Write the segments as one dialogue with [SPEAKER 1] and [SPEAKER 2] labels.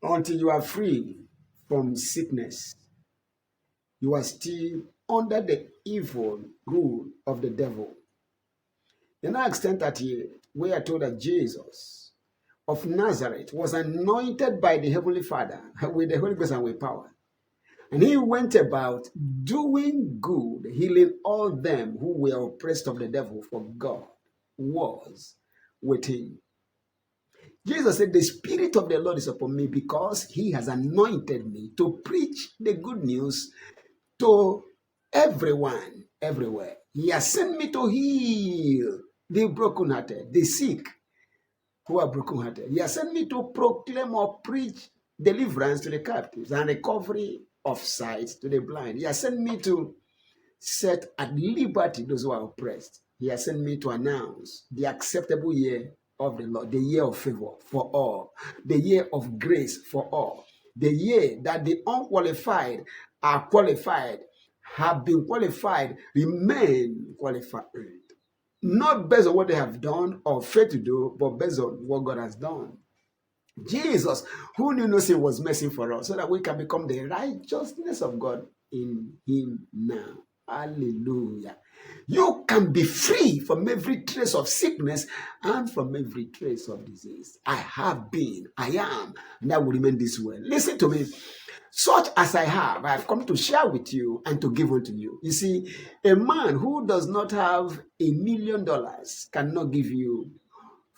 [SPEAKER 1] Until you are free from sickness, you are still under the evil rule of the devil. In Acts 10:38, we are told that Jesus of Nazareth was anointed by the Heavenly Father with the Holy Ghost and with power. And he went about doing good, healing all them who were oppressed of the devil, for God was with him. Jesus said, the Spirit of the Lord is upon me because he has anointed me to preach the good news to everyone, everywhere. He has sent me to heal the brokenhearted, the sick who are brokenhearted. He has sent me to proclaim or preach deliverance to the captives and recovery of sight to the blind. He has sent me to set at liberty those who are oppressed. He has sent me to announce the acceptable year of the Lord, the year of favor for all, the year of grace for all, the year that the unqualified are qualified, have been qualified, remain qualified. Not based on what they have done or failed to do, but based on what God has done. Jesus, who knew no sin, was mercy for us so that we can become the righteousness of God in him now. Hallelujah. You can be free from every trace of sickness and from every trace of disease. I have been, I am, and I will remain this way. Listen to me. Such as I have come to share with you and to give unto you. You see, a man who does not have $1,000,000 cannot give you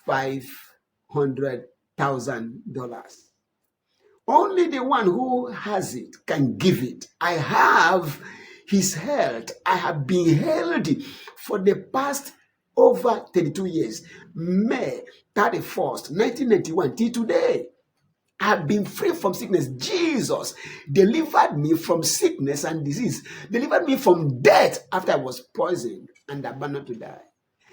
[SPEAKER 1] $500,000. Only the one who has it can give it. I have his health. I have been healthy for the past over 32 years. May 31st, 1991 till today. I have been free from sickness. Jesus delivered me from sickness and disease, delivered me from death after I was poisoned and abandoned to die.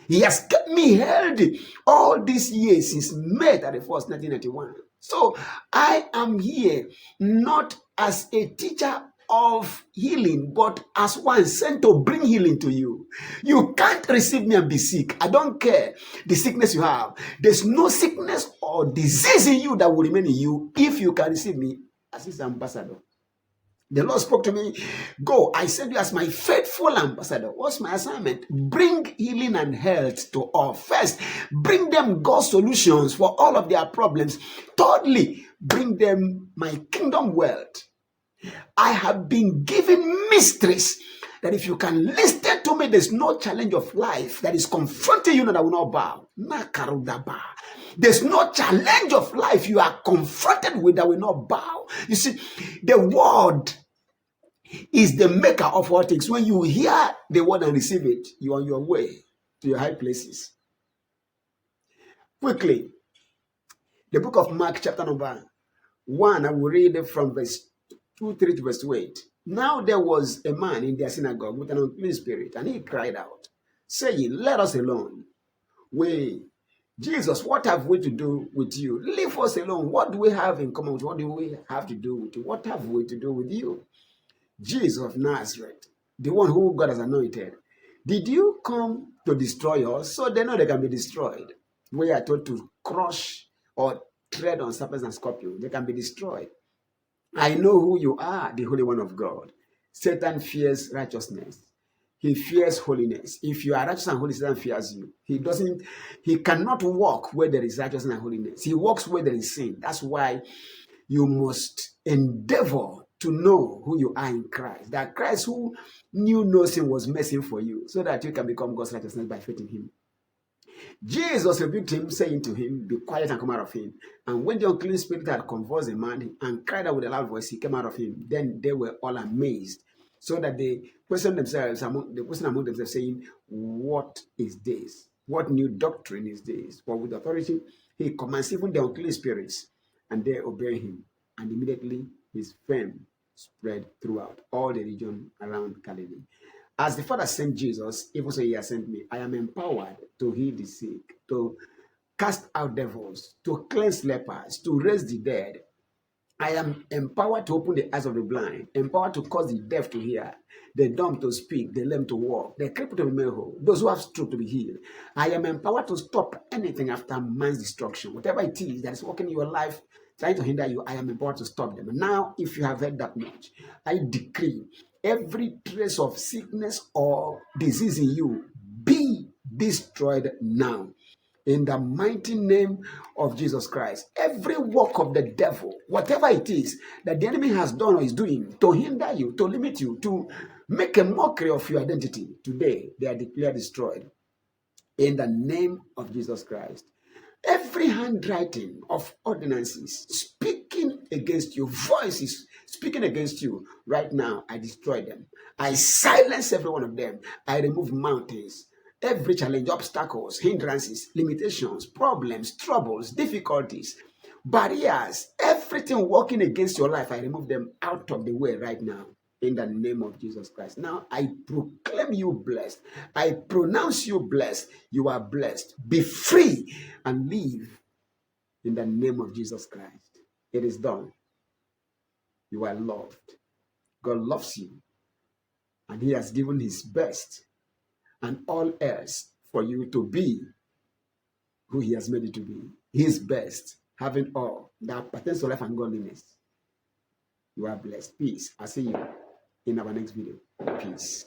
[SPEAKER 1] He has kept me healthy all these years since May 31st, 1991. So I am here not as a teacher of healing, but as one sent to bring healing to you. You can't receive me and be sick. I don't care the sickness you have. There's no sickness or disease in you that will remain in you if you can receive me as his ambassador. The Lord spoke to me, go, I send you as my faithful ambassador. What's my assignment? Bring healing and health to all. First, bring them God's solutions for all of their problems. Thirdly, bring them my kingdom wealth. I have been given mysteries that if you can listen to me, there's no challenge of life that is confronting you that will not bow. There's no challenge of life you are confronted with that will not bow. You see, the word is the maker of all things. When you hear the word and receive it, you are on your way to your high places. Quickly, the book of Mark, chapter number 1, I will read it from verse 2:3 to verse 8. Now there was a man in their synagogue with an unclean spirit, and he cried out, saying, let us alone. Jesus, what have we to do with you? Leave us alone. What do we have in common? What do we have to do with you? What have we to do with you? Jesus of Nazareth, the one who God has anointed. Did you come to destroy us? So they know they can be destroyed. We are told to crush or tread on serpents and scorpions. They can be destroyed. I know who you are, the Holy One of God. Satan fears righteousness. He fears holiness. If you are righteous and holy, Satan fears you. He cannot walk where there is righteousness and holiness. He walks where there is sin. That's why you must endeavor to know who you are in Christ. That Christ who knew no sin was mercy for you, so that you can become God's righteousness by faith in him. Jesus rebuked him, saying to him, be quiet and come out of him. And when the unclean spirit had convulsed the man and cried out with a loud voice, he came out of him. Then they were all amazed, so that they questioned themselves, among themselves, saying, what is this? What new doctrine is this? For with authority he commands even the unclean spirits, and they obey him. And immediately his fame spread throughout all the region around Galilee. As the Father sent Jesus, even so he has sent me. I am empowered to heal the sick, to cast out devils, to cleanse lepers, to raise the dead. I am empowered to open the eyes of the blind, empowered to cause the deaf to hear, the dumb to speak, the lame to walk, the crippled to be made whole, those who have stroke to be healed. I am empowered to stop anything after man's destruction, whatever it is that is working in your life trying to hinder you, I am about to stop them. Now, if you have heard that much, I decree every trace of sickness or disease in you be destroyed now. In the mighty name of Jesus Christ, every work of the devil, whatever it is that the enemy has done or is doing to hinder you, to limit you, to make a mockery of your identity, today they are declared destroyed. In the name of Jesus Christ. Every handwriting of ordinances speaking against you, voices speaking against you, right now, I destroy them. I silence every one of them. I remove mountains, every challenge, obstacles, hindrances, limitations, problems, troubles, difficulties, barriers, everything working against your life. I remove them out of the way right now. In the name of Jesus Christ. Now I proclaim you blessed. I pronounce you blessed. You are blessed. Be free and live in the name of Jesus Christ. It is done. You are loved. God loves you. And He has given His best and all else for you to be who He has made you to be. His best, having all that pertains to life and godliness. You are blessed. Peace. I'll see you in our next video. Peace.